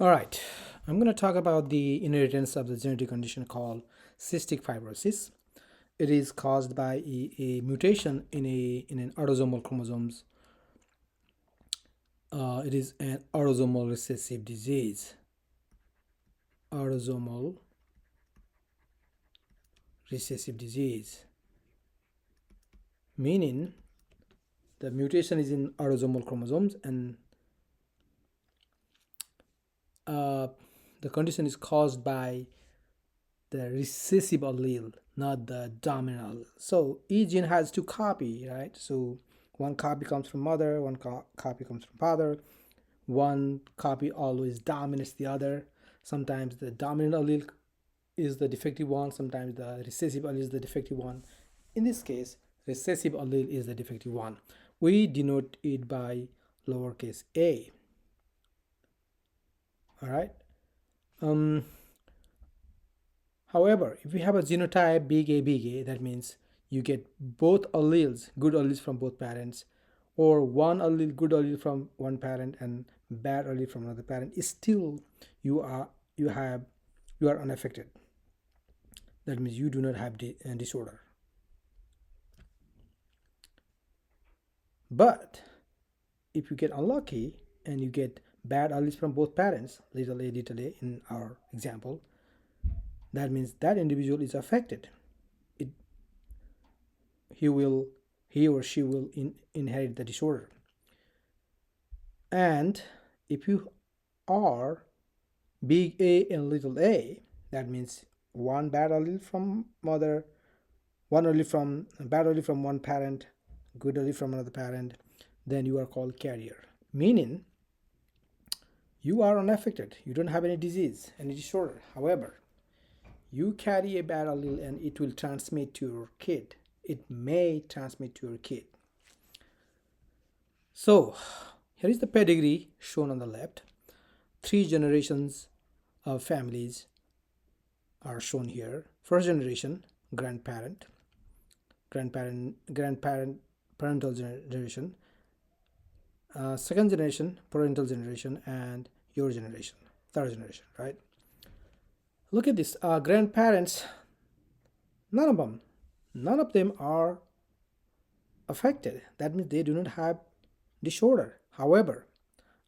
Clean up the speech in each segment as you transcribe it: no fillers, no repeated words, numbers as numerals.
All right, I'm going to talk about the inheritance of the genetic condition called cystic fibrosis. It is caused by a mutation in an autosomal chromosomes. It is an autosomal recessive disease. Autosomal recessive disease, meaning the mutation is in autosomal chromosomes, and uh, the condition is caused by the recessive allele, not the dominant allele. So each gene has two copy, right? So one copy comes from mother, one copy comes from father. One copy always dominates the other. Sometimes the dominant allele is the defective one, sometimes the recessive allele is the defective one. In this case, recessive allele is the defective one. We denote it by lowercase a. All right. Um, However, if you have a genotype big A, that means you get both alleles, good alleles from both parents, or one allele, good allele from one parent and bad allele from another parent. Still, you are you have you are unaffected. That means you do not have disorder. But if you get unlucky and you get bad alleles from both parents, little a in our example, that means that individual is affected. It he will he or she will inherit the disorder. And if you are big A and little a, that means one bad allele from mother, one allele from bad allele from one parent, good allele from another parent, then you are called carrier, meaning you are unaffected, you don't have any disease, any disorder. However, you carry a bad allele and it will transmit to your kid. It may transmit to your kid. So here is the pedigree shown on the left. 3 generations of families are shown here. First generation, grandparent, parental generation. Second generation, parental generation, and your generation, third generation, right? Look at this. Grandparents, none of them are affected. That means they do not have disorder. However,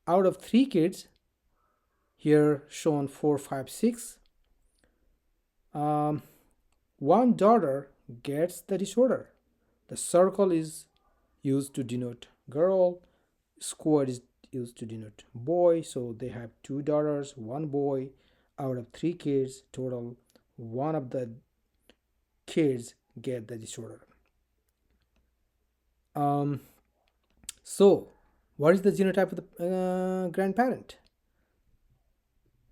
out of 3 kids, here shown 4, 5, 6, one daughter gets the disorder. The circle is used to denote girl, square is used to denote boy. So they have 2 daughters, 1 boy. Out of 3 kids total, one of the kids get the disorder. So what is the genotype of the grandparent?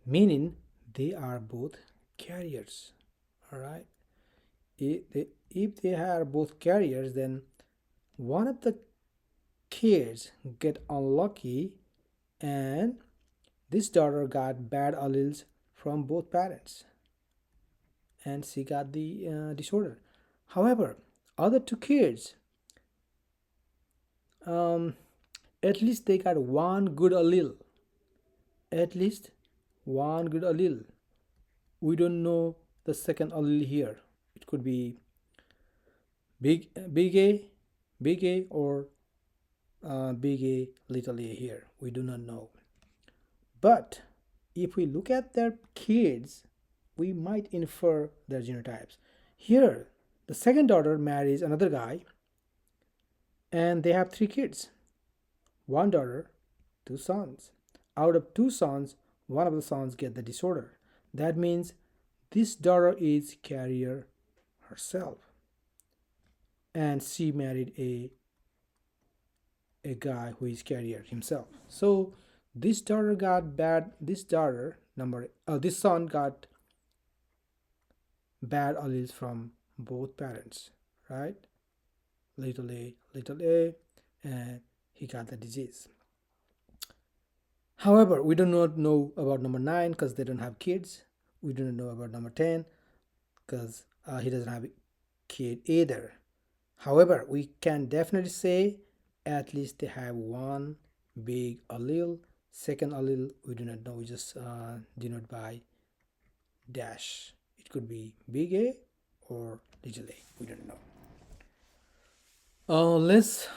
Meaning they are both carriers. All right. If they are both carriers, then one of the kids get unlucky, and this daughter got bad alleles from both parents, and she got the disorder. However, other 2 kids, um, at least they got one good allele. At least one good allele. We don't know the second allele here. It could be big A, or big A, little a here. We do not know. But if we look at their kids, we might infer their genotypes. Here, the second daughter marries another guy, and they have 3 kids. One daughter, 2 sons. Out of 2 sons, one of the sons get the disorder. That means this daughter is carrier herself, and she married a guy who is carrier himself. So this daughter got bad. This son got bad alleles from both parents, right? Little a, and he got the disease. However, we do not know about number 9 because they don't have kids. We do not know about number 10 because he doesn't have a kid either. However, we can definitely say at least they have one big allele Second allele, we do not know. We just denote by dash. It could be big A or little a. We don't know. Let's.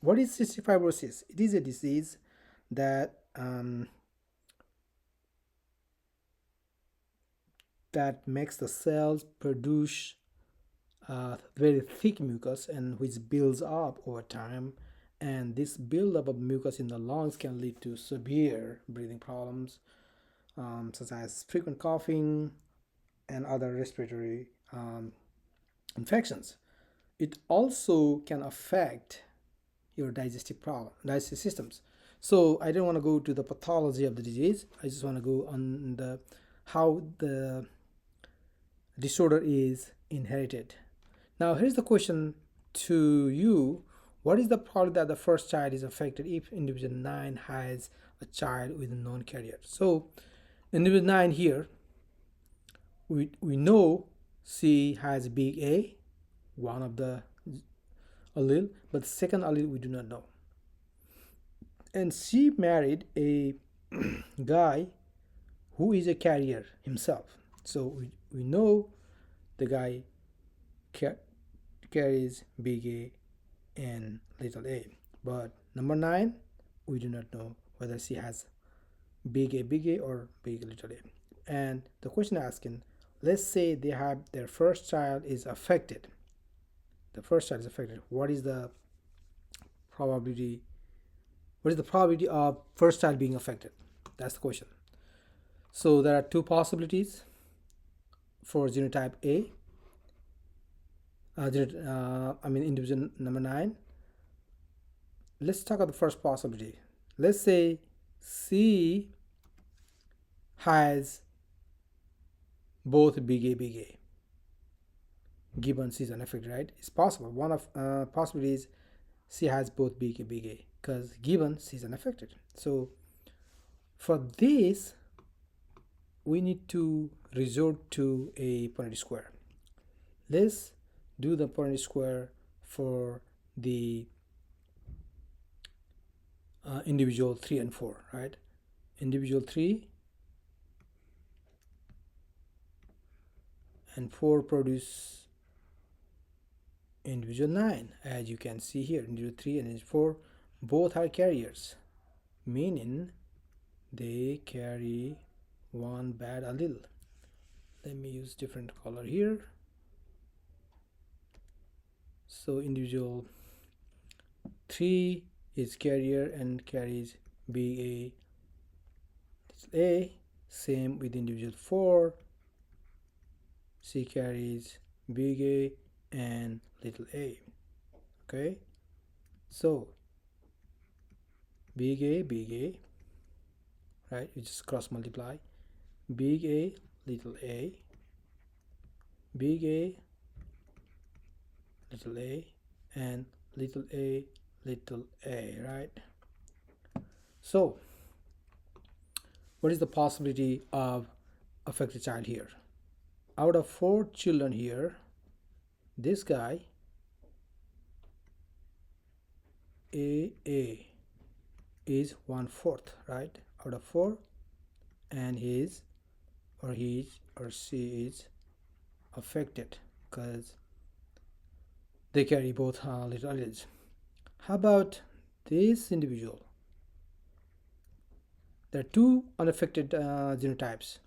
What is cystic fibrosis? It is a disease that that makes the cells produce very thick mucus and which builds up over time. And this buildup of mucus in the lungs can lead to severe breathing problems, such as frequent coughing and other respiratory infections. It also can affect your digestive systems. So I don't want to go to the pathology of the disease. I just want to go on the how the disorder is inherited. Now here's the question to you. What is the probability that the first child is affected if individual 9 has a child with a known carrier? So individual 9 here, we know she has big A, one of the allele, but the second allele we do not know. And she married a guy who is a carrier himself. So we know the guy carries big A and little a. But number 9, we do not know whether she has big A or big little a. And the question asking, let's say they have their first child is affected. The first child is affected. What is the probability? What is the probability of first child being affected? That's the question. So there are two possibilities for genotype A. Individual number 9. Let's talk about the first possibility. Let's say C has both big A, given C is unaffected, right? It's possible. One of possibilities, C has both big A, because given C is unaffected. So for this, we need to resort to a Punnett square. Let's do the Punnett square for the individual 3 and 4, right? Individual 3 and 4 produce individual 9. As you can see here, individual 3 and individual 4 both are carriers, meaning they carry one bad allele. Let me use different color here. So individual 3 is carrier and carries big A, little a. Same with individual 4. She carries big A and little a. Okay, so big A, right? You just cross multiply. Big A, little a, big A, little a, and little a, right? So what is the possibility of affected child here? Out of 4 children here, this guy A is 1/4, right? Out of 4, and he or she is affected because they carry both little alleles. How about this individual? There are 2 unaffected genotypes,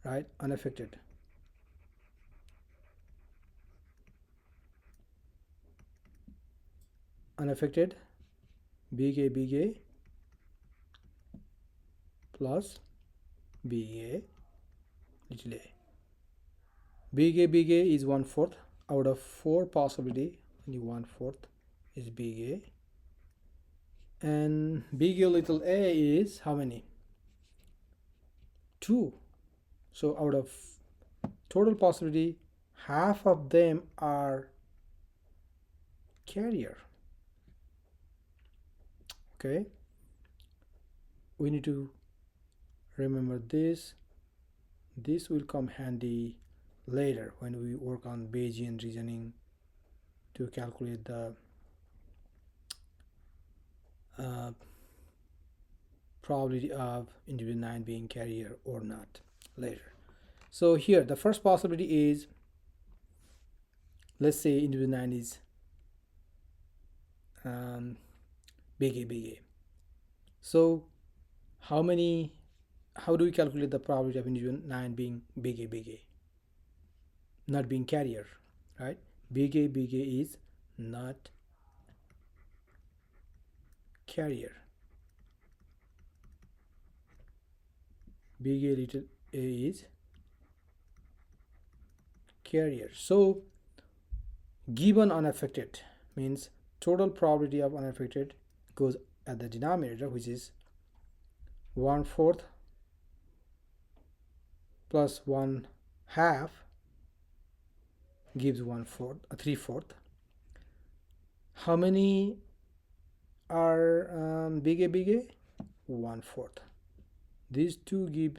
right? Unaffected. Unaffected, big A plus big A, little a. Big A is 1/4. Out of 4 possibility, only 1/4 is big A. And big A, little a is how many? 2. So out of total possibility, half of them are carrier. Okay, we need to remember this. This will come handy later when we work on Bayesian reasoning to calculate the probability of individual 9 being carrier or not later. So here the first possibility is, let's say individual 9 is big A. So how do we calculate the probability of individual 9 being big A, not being carrier, right? Big A is not carrier. Big A little a is carrier. So given unaffected means total probability of unaffected goes at the denominator, which is 1/4 plus 1/2 gives 1/4, 3/4. How many are big A? 1/4. These two give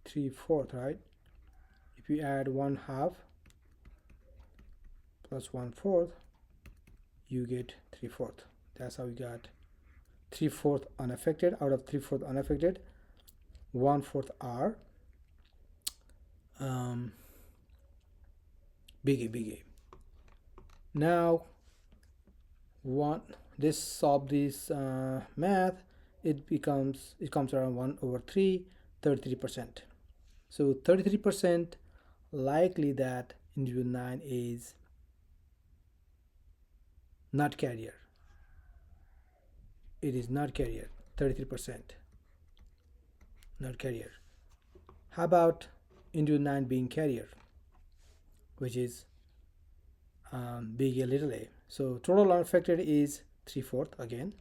3/4, right? If you add 1/2 plus 1/4, you get 3/4. That's how we got 3/4 unaffected. Out of 3/4 unaffected, 1/4 are big A. Now this solve this math, it comes around 1/3, 33%. So 33% likely that individual 9 is not carrier. It is not carrier. 33% not carrier. How about individual 9 being carrier, which is big A little a? So total unaffected is 3/4 again.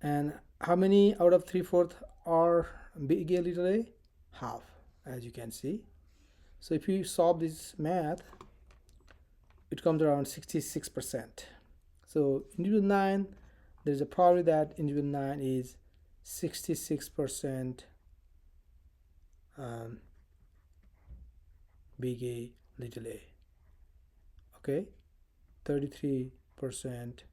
And how many out of 3/4 are big A little a? Half, as you can see. So if you solve this math, it comes around 66%. So individual 9, there's a probability that individual 9 is 66% big A little a. Okay, 33%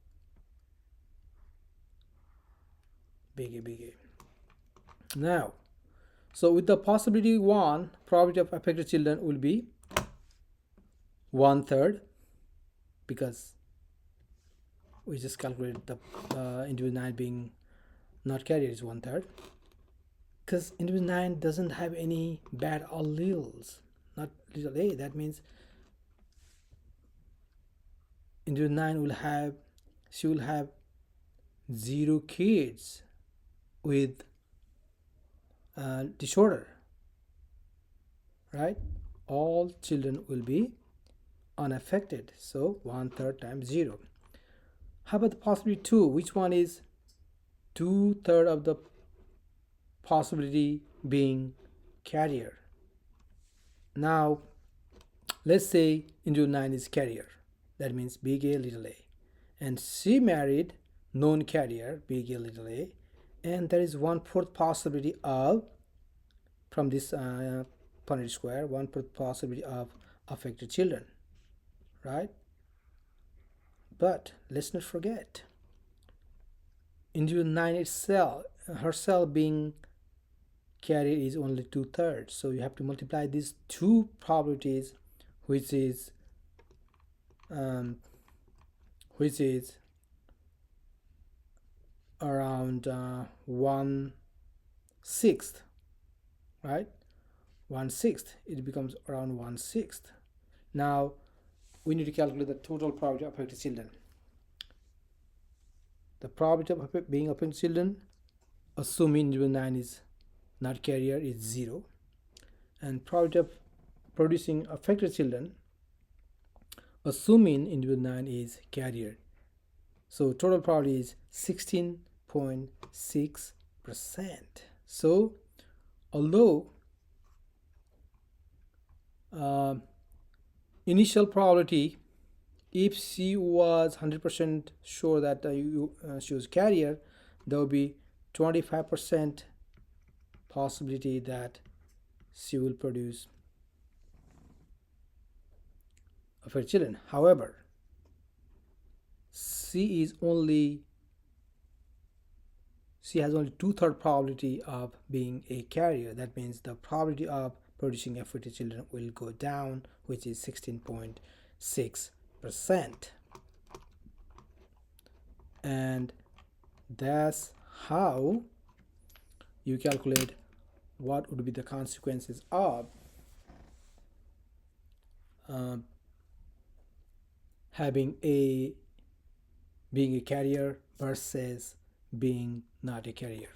big A. Now, so with the possibility 1, probability of affected children will be 1/3, because we just calculated the individual 9 being not carrier is 1/3, because individual 9 doesn't have any bad alleles, not little a. That means individual 9 will have 0 kids with disorder, right? All children will be unaffected. So 1/3 times 0. How about the possibility 2? Which one is 2/3 of the possibility being carrier? Now let's say individual 9 is carrier. That means big A little a, and she married known carrier big A little a, and there is 1/4 possibility of, from this Punnett square, 1/4 possibility of affected children, right? But let's not forget, individual 9 itself, herself being carrier is only 2/3. So you have to multiply these two probabilities, which is around 1/6, right? 1/6. It becomes around 1/6. Now we need to calculate the total probability of affected children. The probability of being affected children, assuming individual 9 is not carrier, is 0, and probability of producing affected children, assuming individual 9 is carrier. So total probability is 16.6%. So although initial probability, if she was 100% sure that she was carrier, there will be 25% possibility that she will produce affected children. However, she is only she has only two-third probability of being a carrier. That means the probability of producing FOT children will go down, which is 16.6%. And that's how you calculate what would be the consequences of uh, having a being a carrier versus being not a carrier.